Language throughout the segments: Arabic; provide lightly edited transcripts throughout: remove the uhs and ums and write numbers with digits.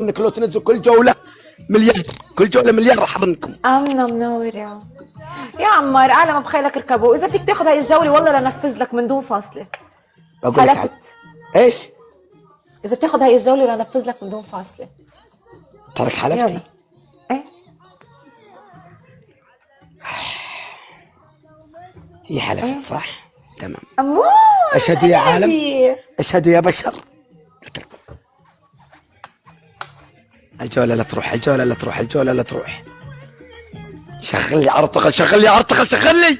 انك لو تنزل كل جوله مليار، كل جوله مليار راح اظنكم. امنه منور يا عمار، اعلى ما بخيلك اركبه. اذا فيك تاخذ هاي الجوله والله لنفذ لك من دون فاصله. بقول لك حلفت. ايش؟ اذا بتاخذ هاي الجوله لنفذ لك من دون فاصله. ترك حلفتي. يلا. ايه هي حلفت ايه صح؟ تمام. امور. اشهد يا عالم، قلبي. اشهد يا بشر. الجوله لا تروح، الجوله لا تروح، الجوله لا تروح. شغل لي ارطغل، شغل لي ارطغل، شغل لي،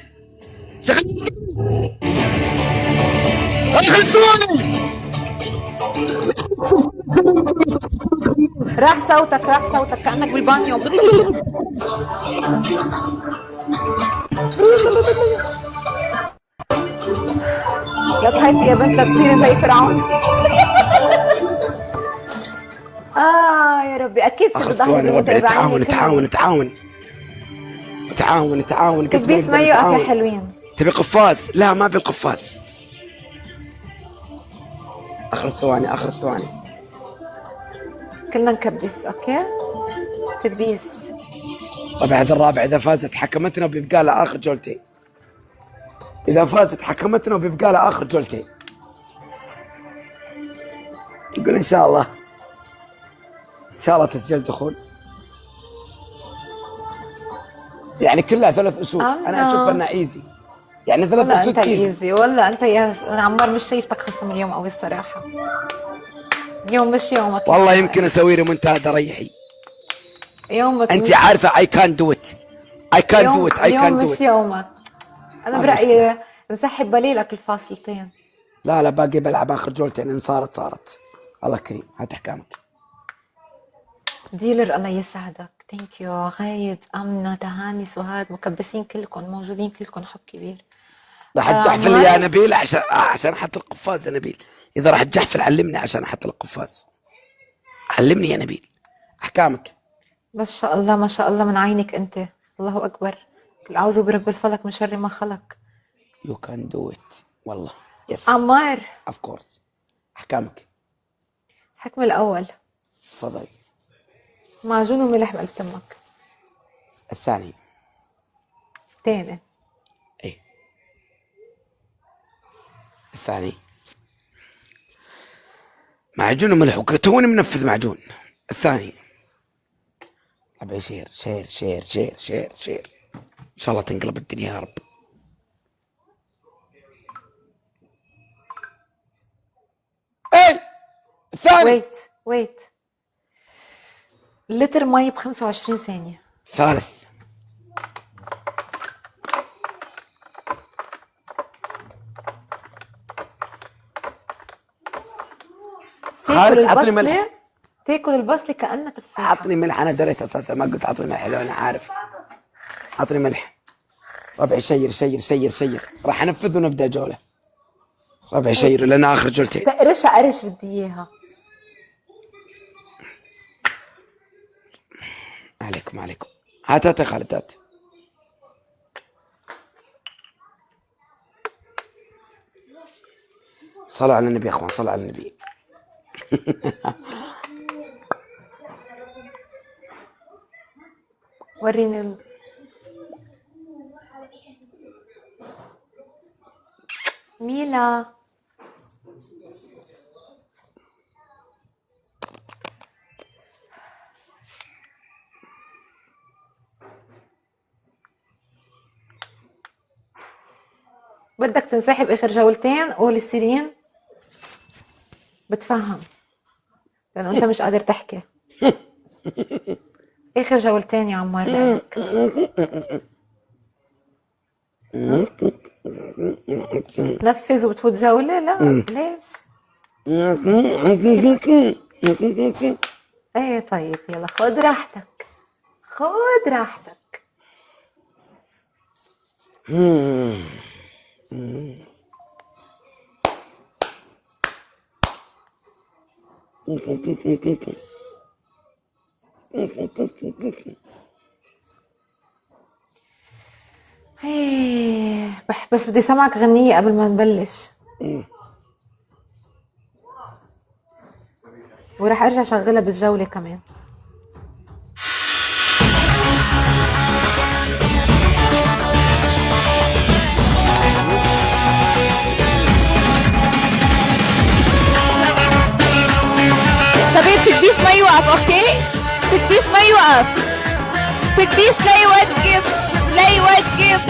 شغل لي ادخل سواني. راح صوتك، راح صوتك كانك بالبانيو. لا تهيتي يا بنت لا تصيري زي فرعون. يا ربي اكيد شد اخر ظهري ثواني ربع، بالمتابعين. نتعاون نتعاون نتعاون نتعاون نتعاون قد ما تكبيس نقدر ميو اكله نتعاون. حلوين. تبي قفاز؟ لا ما بي قفاز. اخر الثواني، اخر الثواني. كلنا نكبس اوكي. تكبيس. طبعا هذا الرابع اذا فازت حكمتنا وبيبقى لها اخر جولتين. اذا فازت حكمتنا وبيبقى لها اخر جولتين. يقول ان شاء الله، ان شاء الله تسجيل دخول. يعني كلها 3 اسود. انا اشوف انها ايزي، يعني 3 والله اسود انت ايزي. ايزي، والله انت يا عمار مش شايفتك خصم اليوم قوي الصراحه. اليوم مش يومك. والله يمكن اسوي ريمونتادا ريحي. يومك انت مش عارفه اي كان دو ات، اي كان دو ات، اي اليوم كان دو مش ات. يومك. انا ما برايي نسحب بليلك الفاصلتين. لا لا باقي بلعب اخر جولتين، ان صارت صارت. الله كريم، هات احكامك. ديلر الله يسعدك. ثانك يو غايد، امنه، تهاني، سهاد، مكبسين كلكم موجودين كلكم، حب كبير. راح تجحفل عمار يا نبيل عشان احط القفاز يا نبيل. اذا راح تجحفل علمني عشان احط القفاز. علمني يا نبيل احكامك. ما شاء الله ما شاء الله من عينك انت. الله اكبر. كل اعوذ برب الفلق من شر ما خلق. يو كان دو ات والله. يس عمار اوف كورس. احكامك. الحكم الاول تفضلي. معجون وملح بقلب تمك. الثاني. الثاني ايه الثاني معجون وملح، وتوني منفذ معجون. الثاني ابي شير شير شير شير شير شير. ان شاء الله تنقلب الدنيا يا رب. اي الثاني. ويت لتر مي ب 25 ثانية. ثالث. تاكل عطني ملح. البصلة، تاكل البصلة كأنها تفاحة. عطني ملح، انا دريت اساسا ما قلت عطني ملح لو انا عارف. عطني ملح. ربعي شير شير شير شير. راح انفذ ونبدا جوله. ربعي شير لان اخر جولتين. تقرشها قرش بدي اياها. عليكم عليكم. هات يا خالد هات. صلوا على النبي يا اخوان، صلوا على النبي. وريني ميلا. بدك تنسحب اخر جولتين؟ قول سيرين بتفهم، لانه انت مش قادر تحكي. اخر جولتين يا عمار لك. نفذ وبتفوت جولة؟ لا ليش؟ ايه طيب يلا خد راحتك، خد راحتك. ايه بس بدي سمعك غنية قبل ما نبلش. وراح ارجع شغلها بالجولة كمان. شباب تكبيس ما يوقف، اوكي؟ تكبيس ما يوقف، تكبيس لا يوقف، لا يوقف،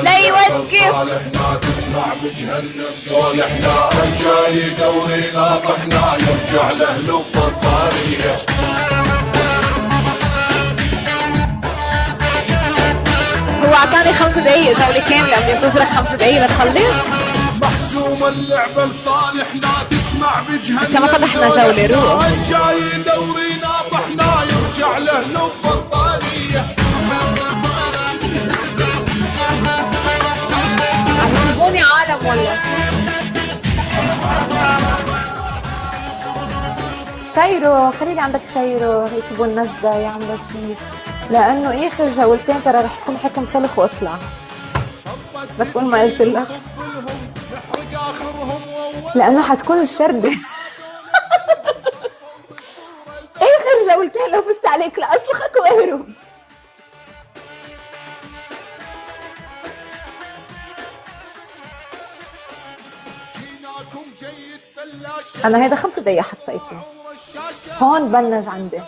لا يوقف. صالحنا تسمع بجهنم دول احنا جاي دورينا طحنا يرجع له لب الطارية. هو اعطاني 5 دقايق جولة كاملة، بدي انتظرك 5 دقايق لتخلص. محسوم اللعبة لصالحنا تسمع بجهنم لسه ما فتحنا جولة، روح. جاي دورينا طحنا يرجع له لب الطارية. عم يجيبوني عالم والله. شيرو خليلي عندك شيرو يكتبوا النجدة يعملوا شيء، لأنه آخر جولتين ترى رح يكون حكم سلخ واطلع. ما تقول ما قلت لك، لأنه حتكون الشردة. آخر جولتين لو فزت عليك لأسلخك وأهرب. أنا هيدا 5 دقايق حطيته هون بنج عندي.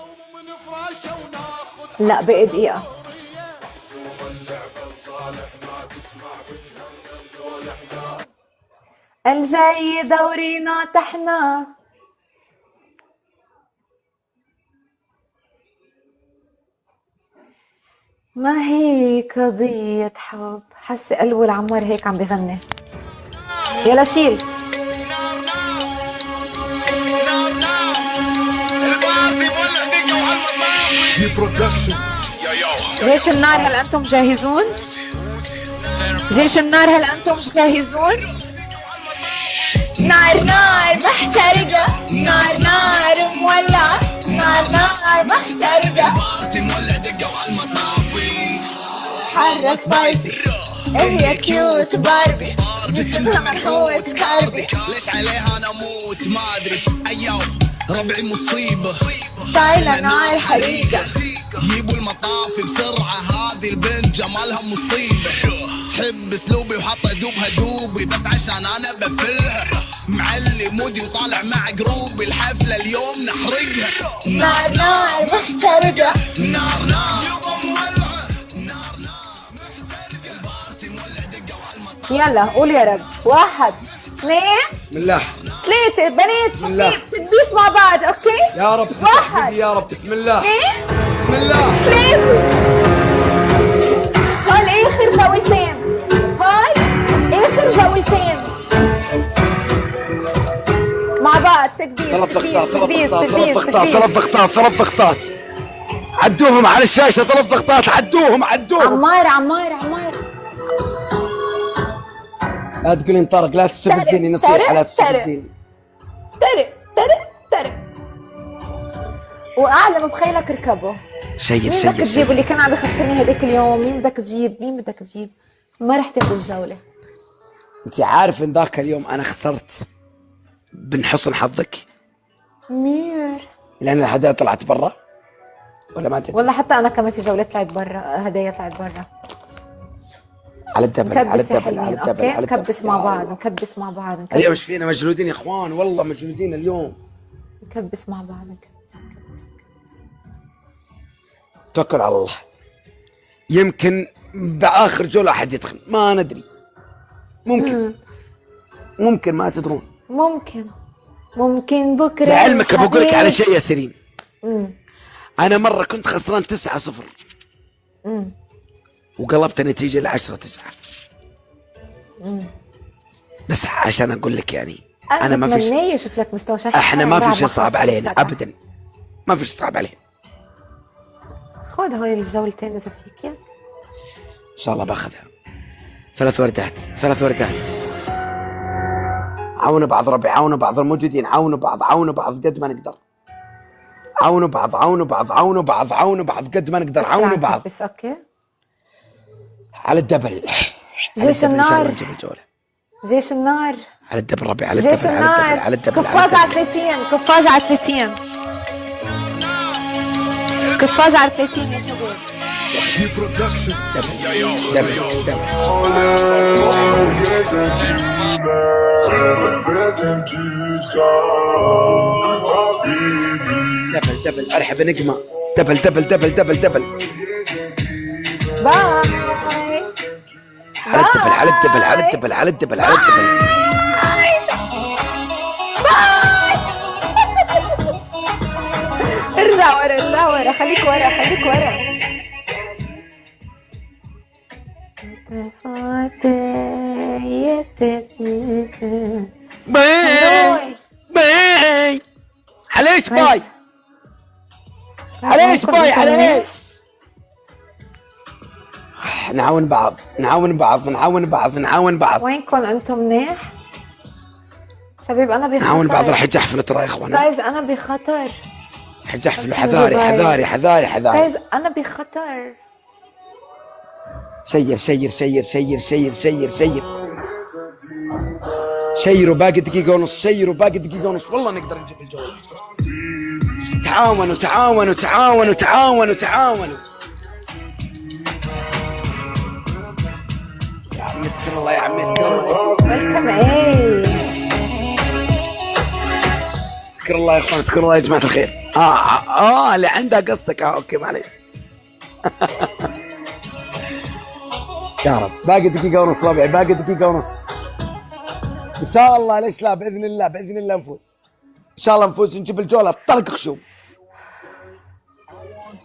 لا بقي دقيقة. الجاي دورينا تحنا. ما هي قضية حب. حسي قلبه العمار هيك عم بغني. يلا شيل. جيش النار هل أنتم جاهزون؟ جيش النار هل أنتم جاهزون؟ نار نار محترقة، نار نار مولعة، نار نار محترقة، حرة سبايسي، هي كيوت باربي، جسمها منحوت كاربي، ليش عليها انا اموت ما ادري. ايوه ربعي مصيبة، ستايلها نار حريقة، جيبوا المطافي بسرعة هذه البنت جمالها مصيبة. تحب اسلوبي وحاطة دوبها دوبي بس عشان انا بفلها. معلي مودي وطالع مع جروبي الحفلة اليوم نحرقها. نار نار محترقة، نار نار يبا مولعة، نار نار محترقة. البارتي مولع دقة وعالمطار. يلا قول يا رب. 1 2 بسم الله 3 بنات بسم الله. شباب تدبيس مع بعض، اوكي؟ يا رب 1 يا رب. بسم الله 2 بسم الله 3. هول اخر جولتين، هول اخر جولتين مع بعض. تكبير 3 ضغطات 3 تكبير، ضغطات 3 تكبير، ضغطات تكبير. 3 ضغطات 3 ضغطات. عدوهم على الشاشة 3 ضغطات. عدوهم عمار عمار عمار. لا تقولين طارق لا تستفزيني نصيحة لا تستفزيني. ترق ترق ترق. واعلى ما بخيلك اركبه. شير مين بدك شير تجيب شير. اللي كان عم بخسرني هداك اليوم؟ مين بدك تجيب؟ مين بدك تجيب؟ ما رح تاخذ الجولة. انت عارف ان ذاك اليوم انا خسرت من حسن حظك مير لان الهدايا طلعت برا ولا ما تدري؟ والله حتى انا كمان في جولات طلعت برا، هدايا طلعت برا. على الدبل على نكبس يا الدبل على حلوين، الدبل اوكي؟ على الدبل. نكبس مع بعض، نكبس مع بعض، اليوم نكبس, ايش فينا مجلودين يا اخوان، والله مجلودين اليوم. نكبس مع بعض، نكبس. توكل على الله. يمكن باخر جولة احد يدخل ما ندري. ممكن ما تدرون. ممكن بكره. لعلمك بقول لك على الحبيب. شيء يا سيرين. انا مرة كنت خسران 9-0 وقلبت النتيجة ل10-9. بس عشان اقول لك يعني انا ما فيش، بتمنى اشوف لك مستوى شرح. احنا ما في شيء صعب علينا ابدا، ما في شيء صعب علينا. خذ هاي الجولتين اذا فيك. يلا ان شاء الله باخذها. 3 وردات 3 وردات. عاونوا بعض ربي، عاونوا بعض الموجودين، عاونوا بعض، عاونوا بعض قد ما نقدر. عاونوا بعض عاونوا بعض عاونوا بعض عاونوا بعض قد ما نقدر. عاونوا بعض بس اوكي. على الدبل. جيش النار. نجيب الجولة. جيش النار على الدبل ربي، على جيش الدبل، على الدبل، النار. على الدبل، قفاز على 30. قفاز على 30. قفاز على 30 يا شباب. دبل دبل. دبل دبل، ارحب نجمة. دبل دبل دبل دبل دبل. باي. على الدبل، على الدبل، على الدبل، على الدبل، على الدبل. ارجع ورا، ارجع ورا، خليك ورا، خليك ورا. باي باي. عليش باي؟ عليش باي؟ عليش؟ نعاون بعض، نعاون بعض، نعاون بعض، نعاون بعض. وينكم انتم منيح؟ شباب انا بخطر. نعاون بعض. راح اجي احفل ترى يا اخوان. جايز انا بخطر. راح اجي احفل. حذاري حذاري حذاري حذاري. جايز انا بخطر. شير شير شير شير شير شير شير. شيروا باقي دقيقة ونص، شيروا باقي دقيقة ونص، والله نقدر نجيب الجوائز. تعاونوا تعاونوا تعاونوا تعاونوا تعاونوا. يا عمي اذكر الله، يا عمي ويلكم ايه. اذكر الله يا اخوان، اذكر الله يا جماعة الخير. اللي عندها قصدك. اوكي معليش. يا رب باقي دقيقة ونص ربعي، باقي دقيقة ونص ان شاء الله. ليش لا؟ باذن الله، باذن الله نفوز ان شاء الله. نفوز ونجيب الجولة طرق خشوم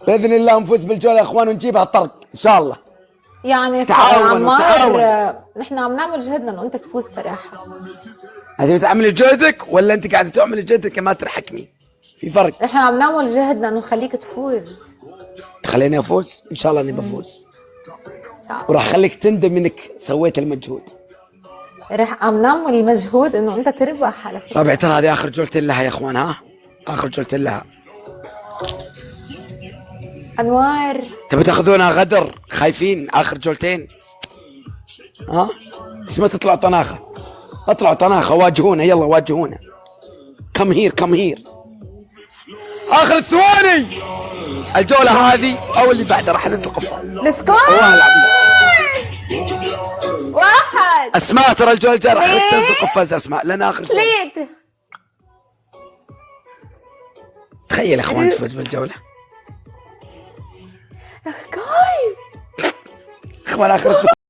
باذن الله. نفوز بالجولة يا اخوان ونجيبها طرق ان شاء الله. يعني تعاونوا، عمار نحن عم نعمل جهدنا انه انت تفوز صراحة. انت بتعملي جهدك ولا انت قاعدة تعملي جهدك ما ترحكمي؟ في فرق. نحن عم نعمل جهدنا انه نخليك تفوز. تخليني افوز ان شاء الله. اني بفوز صعب. وراح خليك تندم انك سويت المجهود. رح عم نعمل مجهود انه انت تربح على فكرة. ربعي ترى هذه اخر جولة لها يا اخوان. ها اخر جولة لها. انوار تبي تاخذونها غدر؟ خايفين اخر جولتين؟ ها بس ما تطلع طناخة. اطلعوا طناخة، واجهونا، يلا واجهونا. كم هير كم هير. اخر الثواني الجولة هذه او اللي بعدها راح ننزل قفاز. السكور والله العظيم. 1. اسماء ترى الجولة الجاية راح ليه؟ تنزل قفاز. اسماء لنا اخر جولة. 3. تخيل يا اخوان تفوز بالجولة. جايز اخوان اخر